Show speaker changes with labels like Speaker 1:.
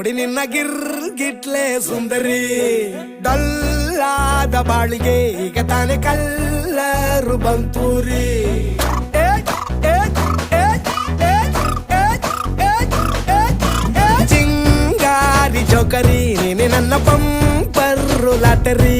Speaker 1: ನೋಡಿ ನಿನ್ನ ಗಿಟ್ಲೆ ಸುಂದರಿ. ಡಲ್ಲಾದ ಬಾಳಿಗೆ ಈಗ ತಾನೆ ಕಲ್ಲರು ಬಂತೂರಿ. ಚಿಂಗಾರಿ ಜೋಕರಿ ನೀನೆ ನನ್ನ ಪಂಪರ್ರು ಲಾಟರಿ.